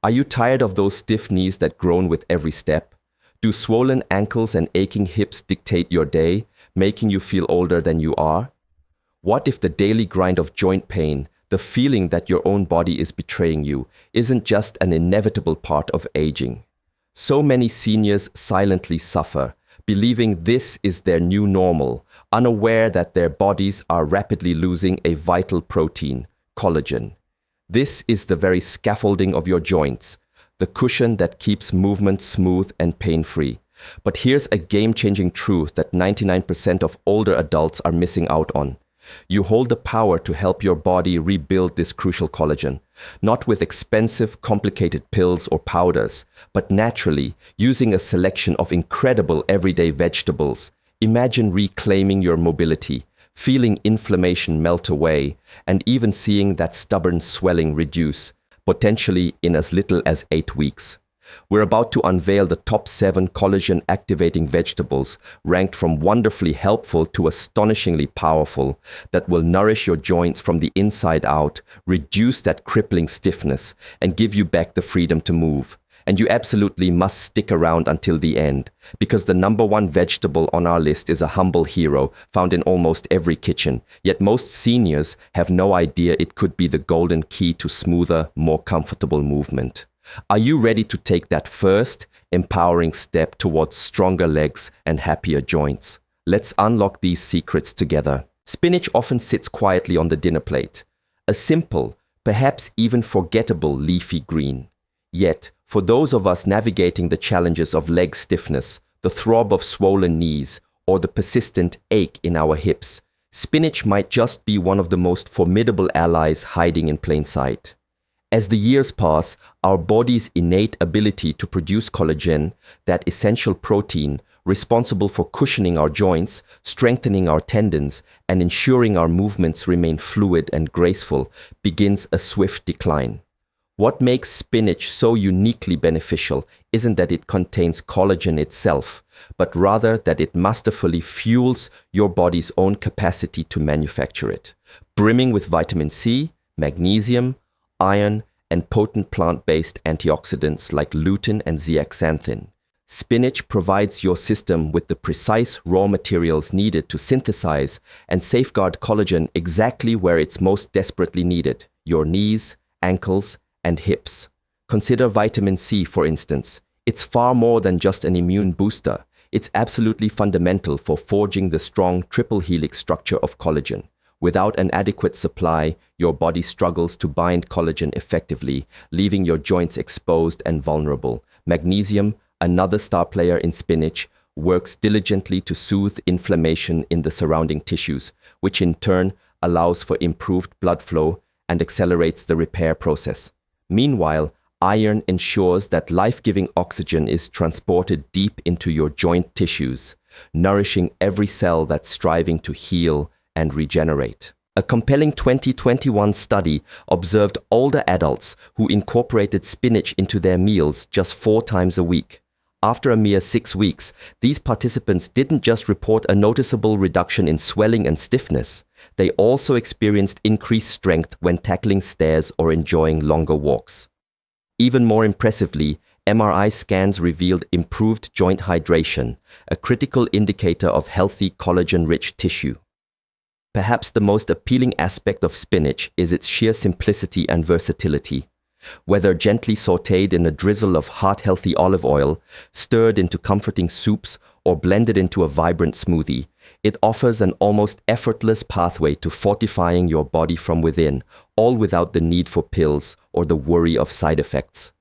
Are you tired of those stiff knees that groan with every step? Do swollen ankles and aching hips dictate your day, making you feel older than you are? What if the daily grind of joint pain, the feeling that your own body is betraying you, isn't just an inevitable part of aging? So many seniors silently suffer, believing this is their new normal, unaware that their bodies are rapidly losing a vital protein, collagen. This is the very scaffolding of your joints, the cushion that keeps movement smooth and pain-free. But here's a game-changing truth that 99% of older adults are missing out on. You hold the power to help your body rebuild this crucial collagen, not with expensive, complicated pills or powders, but naturally, using a selection of incredible everyday vegetables. Imagine reclaiming your mobility, feeling inflammation melt away, and even seeing that stubborn swelling reduce, potentially in as little as 8 weeks. We're about to unveil the top 7 collagen-activating vegetables, ranked from wonderfully helpful to astonishingly powerful, that will nourish your joints from the inside out, reduce that crippling stiffness, and give you back the freedom to move. And you absolutely must stick around until the end, because the number 1 vegetable on our list is a humble hero found in almost every kitchen, yet most seniors have no idea it could be the golden key to smoother, more comfortable movement. Are you ready to take that first, empowering step towards stronger legs and happier joints? Let's unlock these secrets together. Spinach often sits quietly on the dinner plate, a simple, perhaps even forgettable leafy green. Yet, for those of us navigating the challenges of leg stiffness, the throb of swollen knees, or the persistent ache in our hips, spinach might just be one of the most formidable allies hiding in plain sight. As the years pass, our body's innate ability to produce collagen, that essential protein responsible for cushioning our joints, strengthening our tendons, and ensuring our movements remain fluid and graceful, begins a swift decline. What makes spinach so uniquely beneficial isn't that it contains collagen itself, but rather that it masterfully fuels your body's own capacity to manufacture it, brimming with vitamin C, magnesium, iron, and potent plant-based antioxidants like lutein and zeaxanthin. Spinach provides your system with the precise raw materials needed to synthesize and safeguard collagen exactly where it's most desperately needed: your knees, ankles, and hips. Consider vitamin C, for instance. It's far more than just an immune booster. It's absolutely fundamental for forging the strong triple helix structure of collagen. Without an adequate supply, your body struggles to bind collagen effectively, leaving your joints exposed and vulnerable. Magnesium, another star player in spinach, works diligently to soothe inflammation in the surrounding tissues, which in turn allows for improved blood flow and accelerates the repair process. Meanwhile, iron ensures that life-giving oxygen is transported deep into your joint tissues, nourishing every cell that's striving to heal and regenerate. A compelling 2021 study observed older adults who incorporated spinach into their meals just 4 times a week. After a mere 6 weeks, these participants didn't just report a noticeable reduction in swelling and stiffness, they also experienced increased strength when tackling stairs or enjoying longer walks. Even more impressively, MRI scans revealed improved joint hydration, a critical indicator of healthy collagen-rich tissue. Perhaps the most appealing aspect of spinach is its sheer simplicity and versatility. Whether gently sautéed in a drizzle of heart-healthy olive oil, stirred into comforting soups, or blended into a vibrant smoothie, it offers an almost effortless pathway to fortifying your body from within, all without the need for pills or the worry of side effects.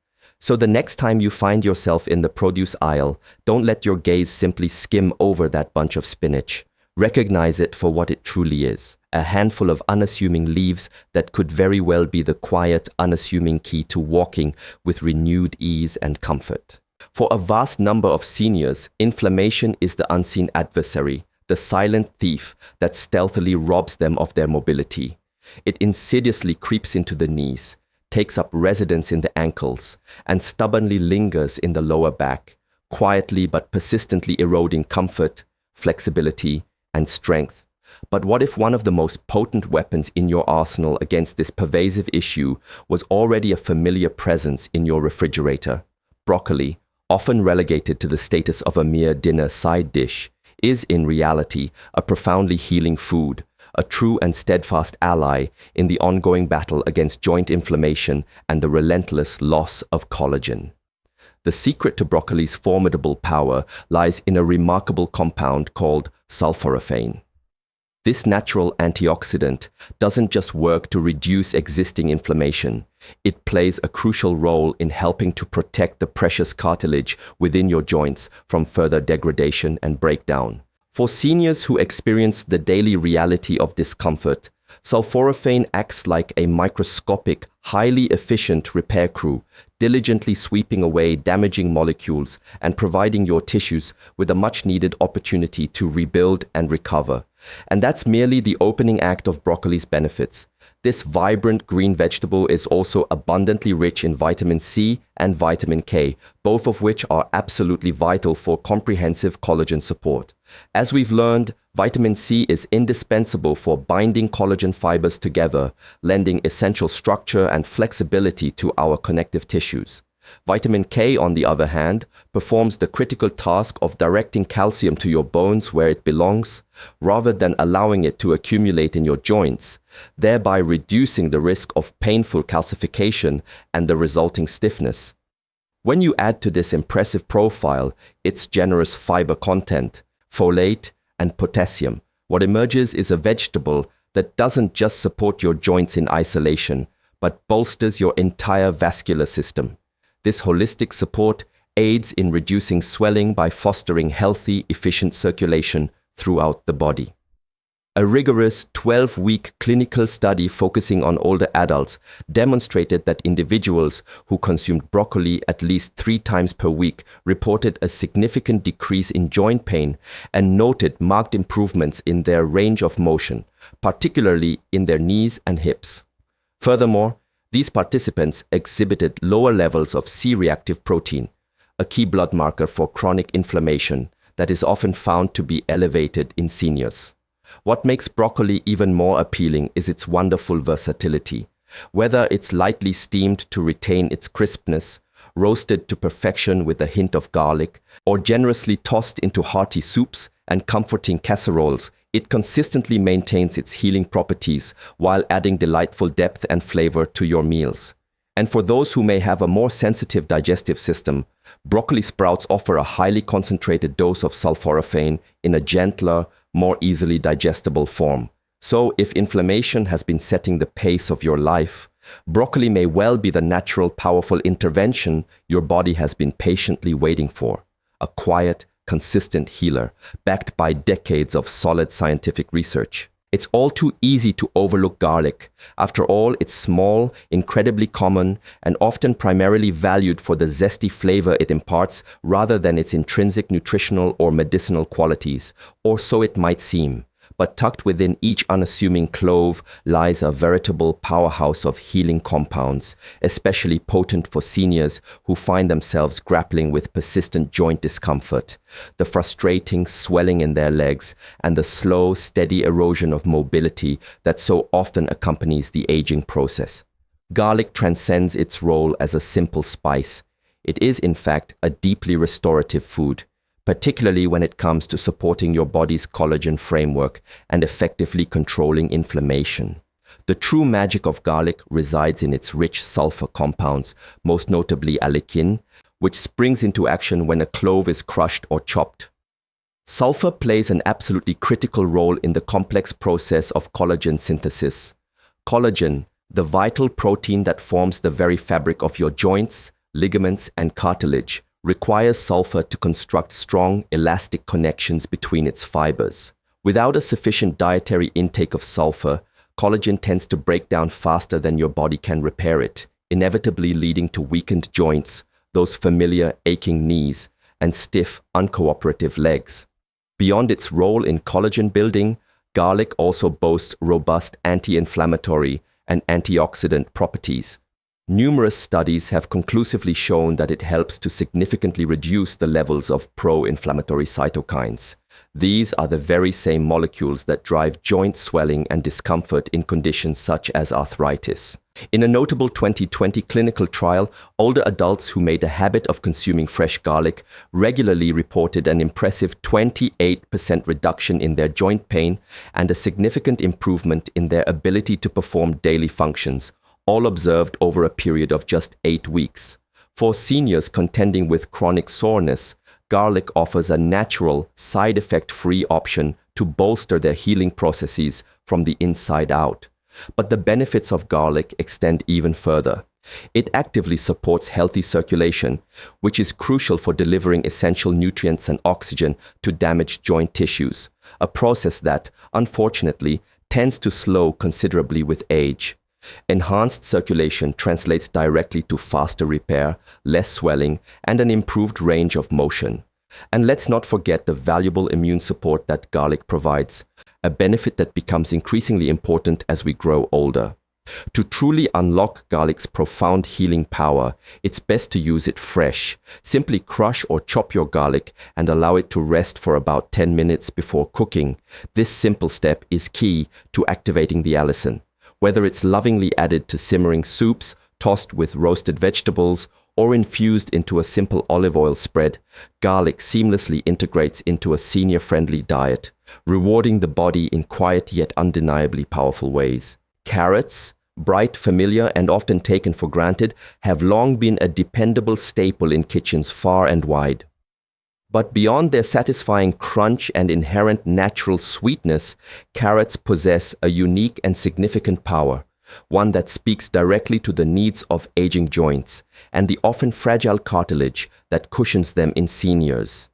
So the next time you find yourself in the produce aisle, don't let your gaze simply skim over that bunch of spinach. Recognize it for what it truly is, a handful of unassuming leaves that could very well be the quiet, unassuming key to walking with renewed ease and comfort. For a vast number of seniors, inflammation is the unseen adversary, the silent thief that stealthily robs them of their mobility. It insidiously creeps into the knees, takes up residence in the ankles, and stubbornly lingers in the lower back, quietly but persistently eroding comfort, flexibility, and strength. But what if one of the most potent weapons in your arsenal against this pervasive issue was already a familiar presence in your refrigerator? Broccoli, often relegated to the status of a mere dinner side dish, is in reality a profoundly healing food, a true and steadfast ally in the ongoing battle against joint inflammation and the relentless loss of collagen. The secret to broccoli's formidable power lies in a remarkable compound called sulforaphane. This natural antioxidant doesn't just work to reduce existing inflammation, it plays a crucial role in helping to protect the precious cartilage within your joints from further degradation and breakdown. For seniors who experience the daily reality of discomfort, sulforaphane acts like a microscopic, highly efficient repair crew, diligently sweeping away damaging molecules and providing your tissues with a much-needed opportunity to rebuild and recover. And that's merely the opening act of broccoli's benefits. This vibrant green vegetable is also abundantly rich in vitamin C and vitamin K, both of which are absolutely vital for comprehensive collagen support. As we've learned, vitamin C is indispensable for binding collagen fibers together, lending essential structure and flexibility to our connective tissues. Vitamin K, on the other hand, performs the critical task of directing calcium to your bones where it belongs, rather than allowing it to accumulate in your joints, thereby reducing the risk of painful calcification and the resulting stiffness. When you add to this impressive profile its generous fiber content, folate, and potassium, what emerges is a vegetable that doesn't just support your joints in isolation, but bolsters your entire vascular system. This holistic support aids in reducing swelling by fostering healthy, efficient circulation throughout the body. A rigorous 12-week clinical study focusing on older adults demonstrated that individuals who consumed broccoli at least 3 times per week reported a significant decrease in joint pain and noted marked improvements in their range of motion, particularly in their knees and hips. Furthermore, these participants exhibited lower levels of C-reactive protein, a key blood marker for chronic inflammation that is often found to be elevated in seniors. What makes broccoli even more appealing is its wonderful versatility. Whether it's lightly steamed to retain its crispness, roasted to perfection with a hint of garlic, or generously tossed into hearty soups and comforting casseroles, it consistently maintains its healing properties while adding delightful depth and flavor to your meals. And for those who may have a more sensitive digestive system, broccoli sprouts offer a highly concentrated dose of sulforaphane in a gentler, more easily digestible form. So if inflammation has been setting the pace of your life, broccoli may well be the natural, powerful intervention your body has been patiently waiting for. A quiet, consistent healer, backed by decades of solid scientific research. It's all too easy to overlook garlic. After all, it's small, incredibly common, and often primarily valued for the zesty flavor it imparts rather than its intrinsic nutritional or medicinal qualities, or so it might seem. But tucked within each unassuming clove lies a veritable powerhouse of healing compounds, especially potent for seniors who find themselves grappling with persistent joint discomfort, the frustrating swelling in their legs, and the slow, steady erosion of mobility that so often accompanies the aging process. Garlic transcends its role as a simple spice. It is, in fact, a deeply restorative food, particularly when it comes to supporting your body's collagen framework and effectively controlling inflammation. The true magic of garlic resides in its rich sulfur compounds, most notably allicin, which springs into action when a clove is crushed or chopped. Sulfur plays an absolutely critical role in the complex process of collagen synthesis. Collagen, the vital protein that forms the very fabric of your joints, ligaments, and cartilage, requires sulfur to construct strong, elastic connections between its fibers. Without a sufficient dietary intake of sulfur, collagen tends to break down faster than your body can repair it, inevitably leading to weakened joints, those familiar aching knees, and stiff, uncooperative legs. Beyond its role in collagen building, garlic also boasts robust anti-inflammatory and antioxidant properties. Numerous studies have conclusively shown that it helps to significantly reduce the levels of pro-inflammatory cytokines. These are the very same molecules that drive joint swelling and discomfort in conditions such as arthritis. In a notable 2020 clinical trial, older adults who made a habit of consuming fresh garlic regularly reported an impressive 28% reduction in their joint pain and a significant improvement in their ability to perform daily functions, all observed over a period of just 8 weeks. For seniors contending with chronic soreness, garlic offers a natural, side effect-free option to bolster their healing processes from the inside out. But the benefits of garlic extend even further. It actively supports healthy circulation, which is crucial for delivering essential nutrients and oxygen to damaged joint tissues, a process that, unfortunately, tends to slow considerably with age. Enhanced circulation translates directly to faster repair, less swelling, and an improved range of motion. And let's not forget the valuable immune support that garlic provides, a benefit that becomes increasingly important as we grow older. To truly unlock garlic's profound healing power, it's best to use it fresh. Simply crush or chop your garlic and allow it to rest for about 10 minutes before cooking. This simple step is key to activating the allicin. Whether it's lovingly added to simmering soups, tossed with roasted vegetables, or infused into a simple olive oil spread, garlic seamlessly integrates into a senior-friendly diet, rewarding the body in quiet yet undeniably powerful ways. Carrots, bright, familiar, and often taken for granted, have long been a dependable staple in kitchens far and wide. But beyond their satisfying crunch and inherent natural sweetness, carrots possess a unique and significant power, one that speaks directly to the needs of aging joints and the often fragile cartilage that cushions them in seniors.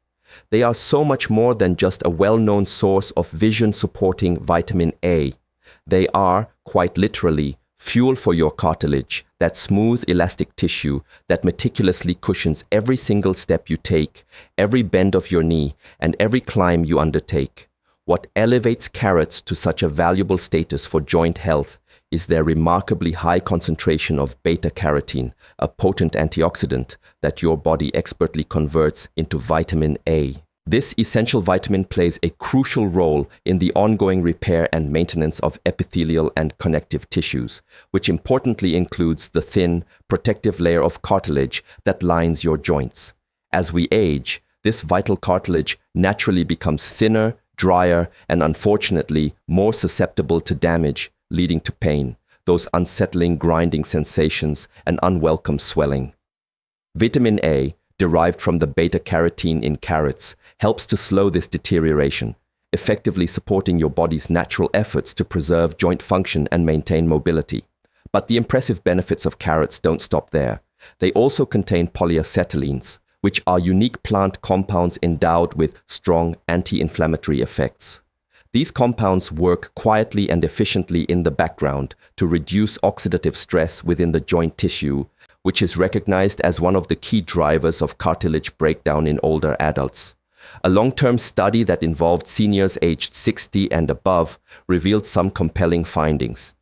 They are so much more than just a well-known source of vision-supporting vitamin A. They are, quite literally, fuel for your cartilage, that smooth, elastic tissue that meticulously cushions every single step you take, every bend of your knee, and every climb you undertake. What elevates carrots to such a valuable status for joint health is their remarkably high concentration of beta-carotene, a potent antioxidant that your body expertly converts into vitamin A. This essential vitamin plays a crucial role in the ongoing repair and maintenance of epithelial and connective tissues, which importantly includes the thin, protective layer of cartilage that lines your joints. As we age, this vital cartilage naturally becomes thinner, drier, and unfortunately more susceptible to damage, leading to pain, those unsettling grinding sensations, and unwelcome swelling. Vitamin A, derived from the beta-carotene in carrots, helps to slow this deterioration, effectively supporting your body's natural efforts to preserve joint function and maintain mobility. But the impressive benefits of carrots don't stop there. They also contain polyacetylenes, which are unique plant compounds endowed with strong anti-inflammatory effects. These compounds work quietly and efficiently in the background to reduce oxidative stress within the joint tissue, which is recognized as one of the key drivers of cartilage breakdown in older adults. A long-term study that involved seniors aged 60 and above revealed some compelling findings.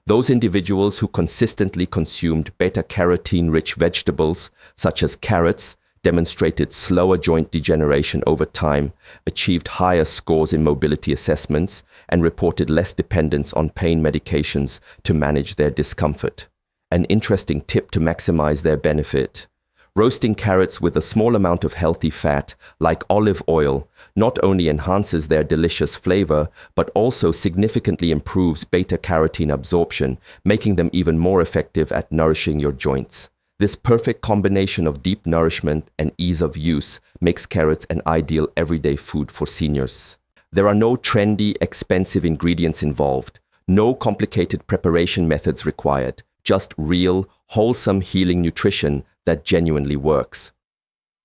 Those individuals who consistently consumed beta-carotene-rich vegetables, such as carrots, demonstrated slower joint degeneration over time, achieved higher scores in mobility assessments, and reported less dependence on pain medications to manage their discomfort. An interesting tip to maximize their benefit: roasting carrots with a small amount of healthy fat, like olive oil, not only enhances their delicious flavor, but also significantly improves beta-carotene absorption, making them even more effective at nourishing your joints. This perfect combination of deep nourishment and ease of use makes carrots an ideal everyday food for seniors. There are no trendy, expensive ingredients involved, no complicated preparation methods required, just real, wholesome healing nutrition that genuinely works.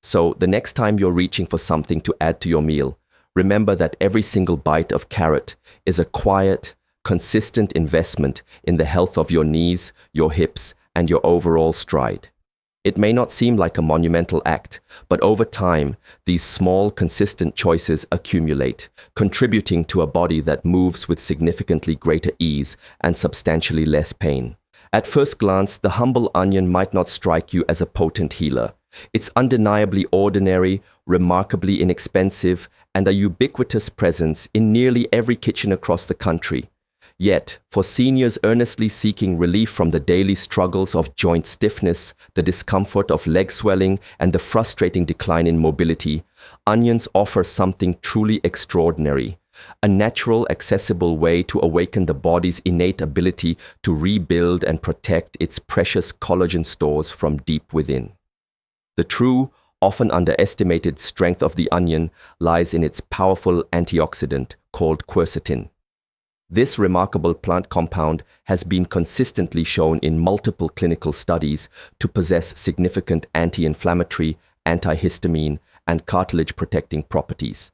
So the next time you're reaching for something to add to your meal, remember that every single bite of carrot is a quiet, consistent investment in the health of your knees, your hips, and your overall stride. It may not seem like a monumental act, but over time, these small, consistent choices accumulate, contributing to a body that moves with significantly greater ease and substantially less pain. At first glance, the humble onion might not strike you as a potent healer. It's undeniably ordinary, remarkably inexpensive, and a ubiquitous presence in nearly every kitchen across the country. Yet, for seniors earnestly seeking relief from the daily struggles of joint stiffness, the discomfort of leg swelling, and the frustrating decline in mobility, onions offer something truly extraordinary. A natural, accessible way to awaken the body's innate ability to rebuild and protect its precious collagen stores from deep within. The true, often underestimated strength of the onion lies in its powerful antioxidant called quercetin. This remarkable plant compound has been consistently shown in multiple clinical studies to possess significant anti-inflammatory, antihistamine, and cartilage-protecting properties.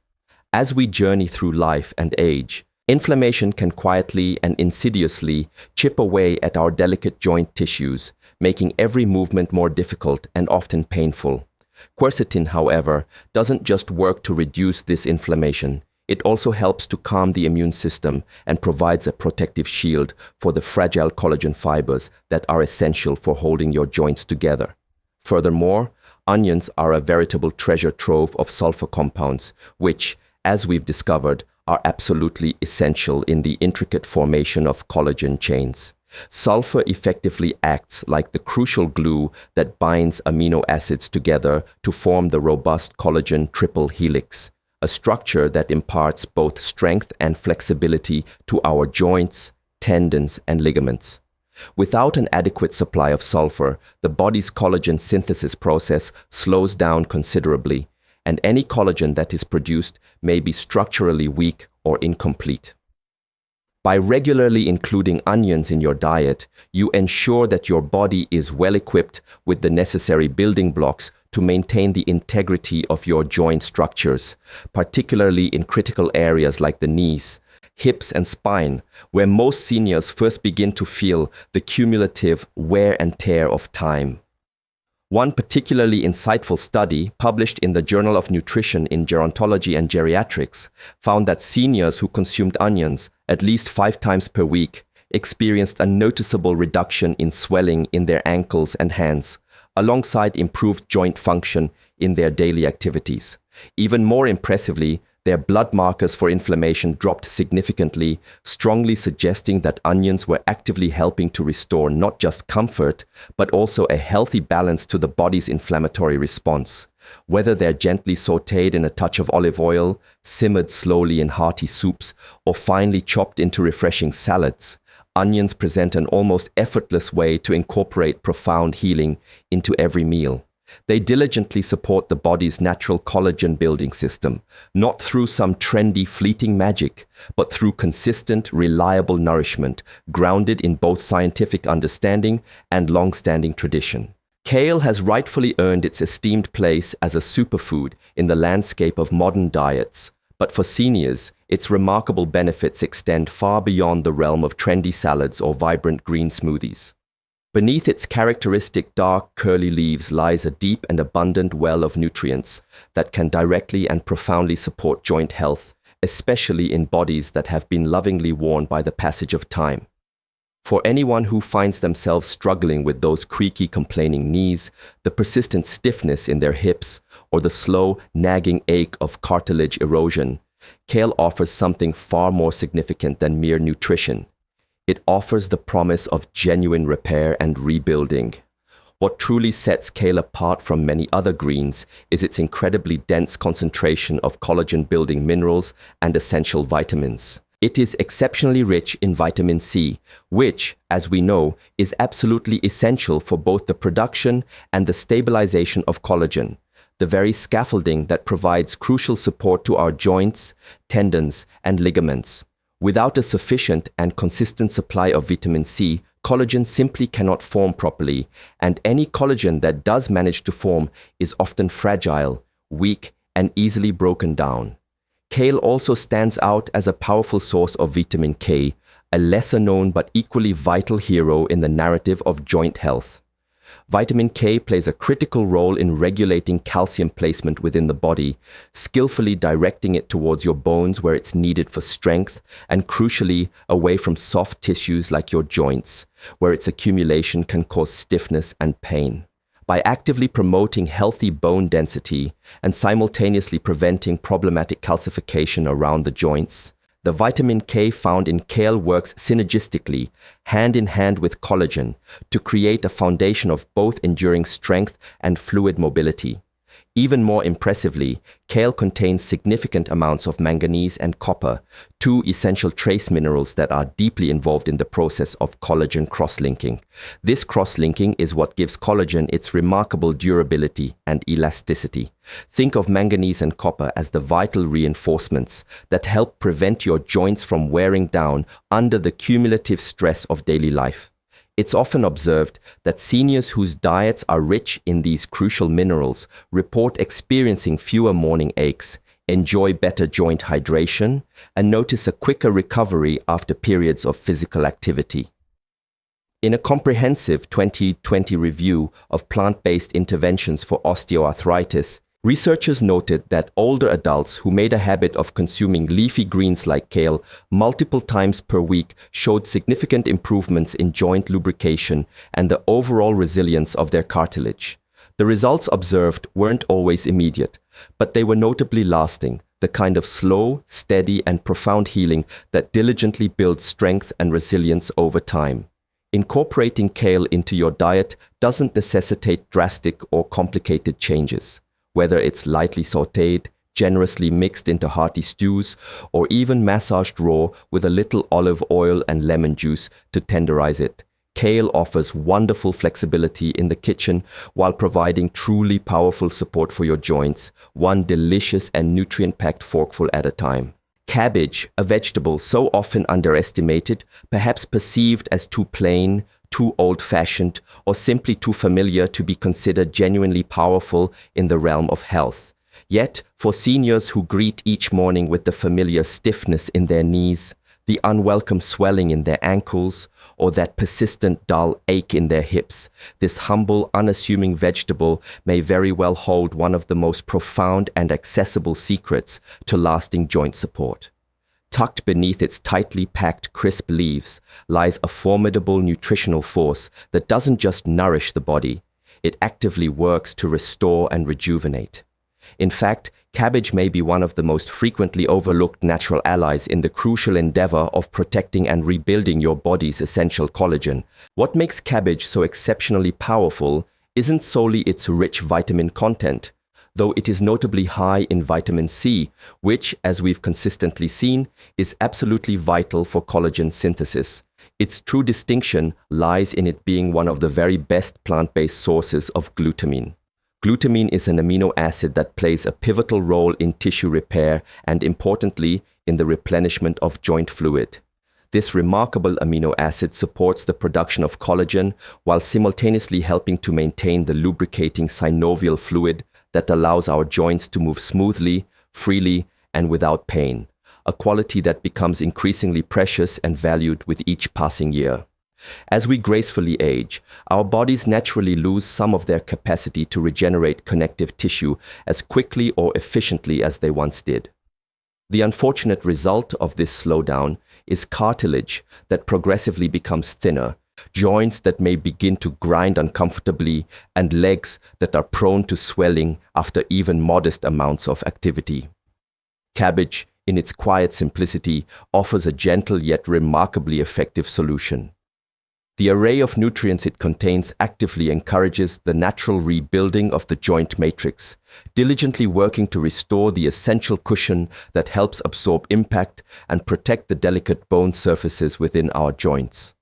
As we journey through life and age, inflammation can quietly and insidiously chip away at our delicate joint tissues, making every movement more difficult and often painful. Quercetin, however, doesn't just work to reduce this inflammation. It also helps to calm the immune system and provides a protective shield for the fragile collagen fibers that are essential for holding your joints together. Furthermore, onions are a veritable treasure trove of sulfur compounds, which, as we've discovered, are absolutely essential in the intricate formation of collagen chains. Sulfur effectively acts like the crucial glue that binds amino acids together to form the robust collagen triple helix, a structure that imparts both strength and flexibility to our joints, tendons, and ligaments. Without an adequate supply of sulfur, the body's collagen synthesis process slows down considerably, and any collagen that is produced may be structurally weak or incomplete. By regularly including onions in your diet, you ensure that your body is well equipped with the necessary building blocks to maintain the integrity of your joint structures, particularly in critical areas like the knees, hips, and spine, where most seniors first begin to feel the cumulative wear and tear of time. One particularly insightful study, published in the Journal of Nutrition in Gerontology and Geriatrics, found that seniors who consumed onions at least 5 times per week experienced a noticeable reduction in swelling in their ankles and hands, alongside improved joint function in their daily activities. Even more impressively, their blood markers for inflammation dropped significantly, strongly suggesting that onions were actively helping to restore not just comfort, but also a healthy balance to the body's inflammatory response. Whether they're gently sautéed in a touch of olive oil, simmered slowly in hearty soups, or finely chopped into refreshing salads, onions present an almost effortless way to incorporate profound healing into every meal. They diligently support the body's natural collagen building system, not through some trendy, fleeting magic, but through consistent, reliable nourishment, grounded in both scientific understanding and long-standing tradition. Kale has rightfully earned its esteemed place as a superfood in the landscape of modern diets, but for seniors, its remarkable benefits extend far beyond the realm of trendy salads or vibrant green smoothies. Beneath its characteristic dark, curly leaves lies a deep and abundant well of nutrients that can directly and profoundly support joint health, especially in bodies that have been lovingly worn by the passage of time. For anyone who finds themselves struggling with those creaky, complaining knees, the persistent stiffness in their hips, or the slow, nagging ache of cartilage erosion, kale offers something far more significant than mere nutrition. It offers the promise of genuine repair and rebuilding. What truly sets kale apart from many other greens is its incredibly dense concentration of collagen-building minerals and essential vitamins. It is exceptionally rich in vitamin C, which, as we know, is absolutely essential for both the production and the stabilization of collagen, the very scaffolding that provides crucial support to our joints, tendons, and ligaments. Without a sufficient and consistent supply of vitamin C, collagen simply cannot form properly, and any collagen that does manage to form is often fragile, weak, and easily broken down. Kale also stands out as a powerful source of vitamin K, a lesser-known but equally vital hero in the narrative of joint health. Vitamin K plays a critical role in regulating calcium placement within the body, skillfully directing it towards your bones where it's needed for strength, and crucially, away from soft tissues like your joints, where its accumulation can cause stiffness and pain. By actively promoting healthy bone density and simultaneously preventing problematic calcification around the joints, the vitamin K found in kale works synergistically, hand in hand with collagen, to create a foundation of both enduring strength and fluid mobility. Even more impressively, kale contains significant amounts of manganese and copper, two essential trace minerals that are deeply involved in the process of collagen cross-linking. This cross-linking is what gives collagen its remarkable durability and elasticity. Think of manganese and copper as the vital reinforcements that help prevent your joints from wearing down under the cumulative stress of daily life. It's often observed that seniors whose diets are rich in these crucial minerals report experiencing fewer morning aches, enjoy better joint hydration, and notice a quicker recovery after periods of physical activity. In a comprehensive 2020 review of plant-based interventions for osteoarthritis, researchers noted that older adults who made a habit of consuming leafy greens like kale multiple times per week showed significant improvements in joint lubrication and the overall resilience of their cartilage. The results observed weren't always immediate, but they were notably lasting, the kind of slow, steady, and profound healing that diligently builds strength and resilience over time. Incorporating kale into your diet doesn't necessitate drastic or complicated changes. Whether it's lightly sautéed, generously mixed into hearty stews, or even massaged raw with a little olive oil and lemon juice to tenderize it, kale offers wonderful flexibility in the kitchen while providing truly powerful support for your joints, one delicious and nutrient-packed forkful at a time. Cabbage, a vegetable so often underestimated, perhaps perceived as too plain, too old-fashioned, or simply too familiar to be considered genuinely powerful in the realm of health. Yet, for seniors who greet each morning with the familiar stiffness in their knees, the unwelcome swelling in their ankles, or that persistent dull ache in their hips, this humble, unassuming vegetable may very well hold one of the most profound and accessible secrets to lasting joint support. Tucked beneath its tightly packed crisp leaves lies a formidable nutritional force that doesn't just nourish the body, it actively works to restore and rejuvenate. In fact, cabbage may be one of the most frequently overlooked natural allies in the crucial endeavor of protecting and rebuilding your body's essential collagen. What makes cabbage so exceptionally powerful isn't solely its rich vitamin content, though it is notably high in vitamin C, which, as we've consistently seen, is absolutely vital for collagen synthesis. Its true distinction lies in it being one of the very best plant-based sources of glutamine. Glutamine is an amino acid that plays a pivotal role in tissue repair and, importantly, in the replenishment of joint fluid. This remarkable amino acid supports the production of collagen while simultaneously helping to maintain the lubricating synovial fluid that allows our joints to move smoothly, freely, and without pain, a quality that becomes increasingly precious and valued with each passing year. As we gracefully age, our bodies naturally lose some of their capacity to regenerate connective tissue as quickly or efficiently as they once did. The unfortunate result of this slowdown is cartilage that progressively becomes thinner, joints that may begin to grind uncomfortably, and legs that are prone to swelling after even modest amounts of activity. Cabbage, in its quiet simplicity, offers a gentle yet remarkably effective solution. The array of nutrients it contains actively encourages the natural rebuilding of the joint matrix, diligently working to restore the essential cushion that helps absorb impact and protect the delicate bone surfaces within our joints.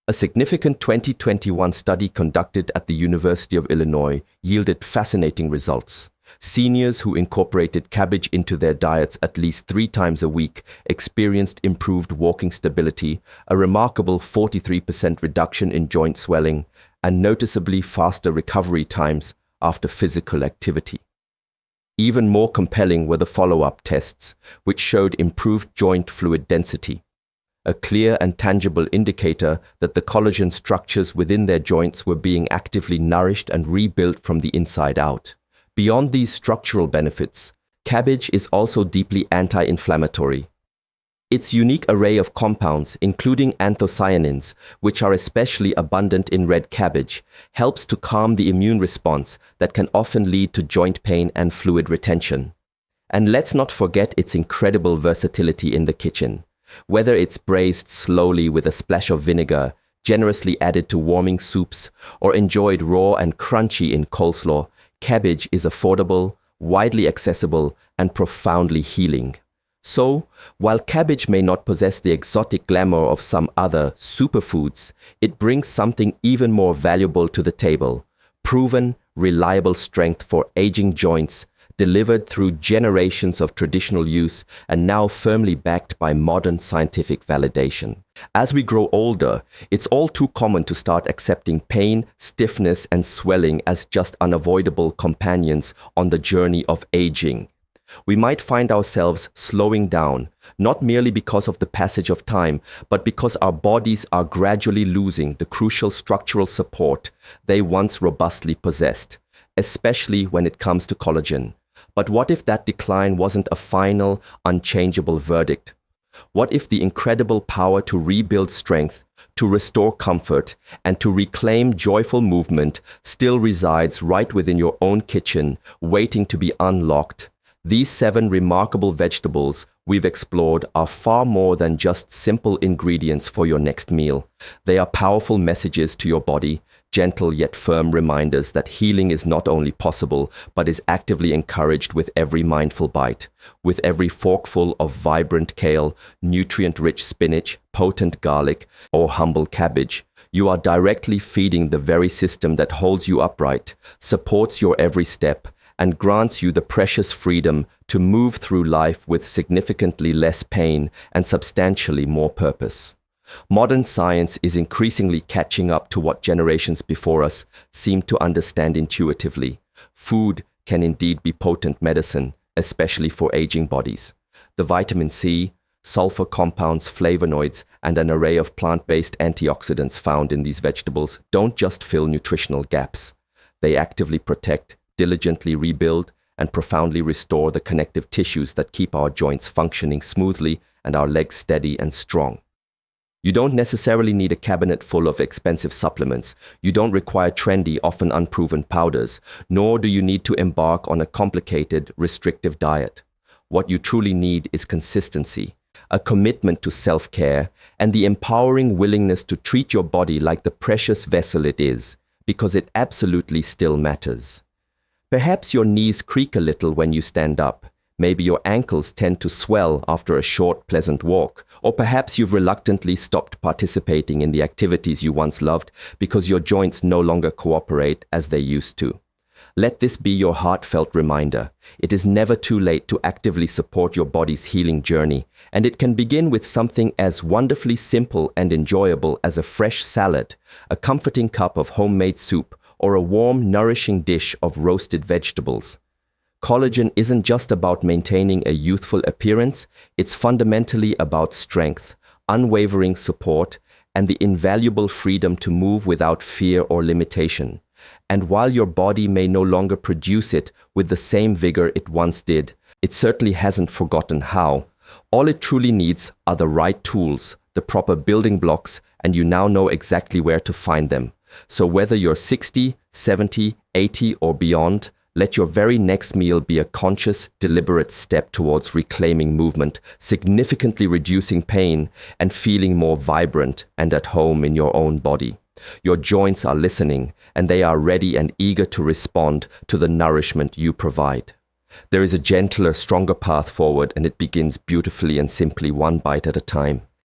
A significant 2021 study conducted at the University of Illinois yielded fascinating results. Seniors who incorporated cabbage into their diets at least 3 times a week experienced improved walking stability, a remarkable 43% reduction in joint swelling, and noticeably faster recovery times after physical activity. Even more compelling were the follow-up tests, which showed improved joint fluid density. a clear and tangible indicator that the collagen structures within their joints were being actively nourished and rebuilt from the inside out. Beyond these structural benefits, cabbage is also deeply anti-inflammatory. Its unique array of compounds, including anthocyanins, which are especially abundant in red cabbage, helps to calm the immune response that can often lead to joint pain and fluid retention. And let's not forget its incredible versatility in the kitchen. Whether it's braised slowly with a splash of vinegar, generously added to warming soups, or enjoyed raw and crunchy in coleslaw, cabbage is affordable, widely accessible, and profoundly healing. So, while cabbage may not possess the exotic glamour of some other superfoods, it brings something even more valuable to the table: proven, reliable strength for aging joints, delivered through generations of traditional use and now firmly backed by modern scientific validation. As we grow older, it's all too common to start accepting pain, stiffness, and swelling as just unavoidable companions on the journey of aging. We might find ourselves slowing down, not merely because of the passage of time, but because our bodies are gradually losing the crucial structural support they once robustly possessed, especially when it comes to collagen. But what if that decline wasn't a final, unchangeable verdict? What if the incredible power to rebuild strength, to restore comfort, and to reclaim joyful movement still resides right within your own kitchen, waiting to be unlocked? These 7 remarkable vegetables we've explored are far more than just simple ingredients for your next meal. They are powerful messages to your body, gentle yet firm reminders that healing is not only possible, but is actively encouraged with every mindful bite. With every forkful of vibrant kale, nutrient-rich spinach, potent garlic, or humble cabbage, you are directly feeding the very system that holds you upright, supports your every step, and grants you the precious freedom to move through life with significantly less pain and substantially more purpose. Modern science is increasingly catching up to what generations before us seemed to understand intuitively. Food can indeed be potent medicine, especially for aging bodies. The vitamin C, sulfur compounds, flavonoids, and an array of plant-based antioxidants found in these vegetables don't just fill nutritional gaps. They actively protect, diligently rebuild, and profoundly restore the connective tissues that keep our joints functioning smoothly and our legs steady and strong. You don't necessarily need a cabinet full of expensive supplements. You don't require trendy, often unproven powders, nor do you need to embark on a complicated, restrictive diet. What you truly need is consistency, a commitment to self-care, and the empowering willingness to treat your body like the precious vessel it is, because it absolutely still matters. Perhaps your knees creak a little when you stand up. Maybe your ankles tend to swell after a short, pleasant walk. Or perhaps you've reluctantly stopped participating in the activities you once loved because your joints no longer cooperate as they used to. Let this be your heartfelt reminder. It is never too late to actively support your body's healing journey, and it can begin with something as wonderfully simple and enjoyable as a fresh salad, a comforting cup of homemade soup, or a warm, nourishing dish of roasted vegetables. Collagen isn't just about maintaining a youthful appearance, it's fundamentally about strength, unwavering support, and the invaluable freedom to move without fear or limitation. And while your body may no longer produce it with the same vigor it once did, it certainly hasn't forgotten how. All it truly needs are the right tools, the proper building blocks, and you now know exactly where to find them. So whether you're 60, 70, 80, or beyond, let your very next meal be a conscious, deliberate step towards reclaiming movement, significantly reducing pain, and feeling more vibrant and at home in your own body. Your joints are listening, and they are ready and eager to respond to the nourishment you provide. There is a gentler, stronger path forward, and it begins beautifully and simply, one bite at a time.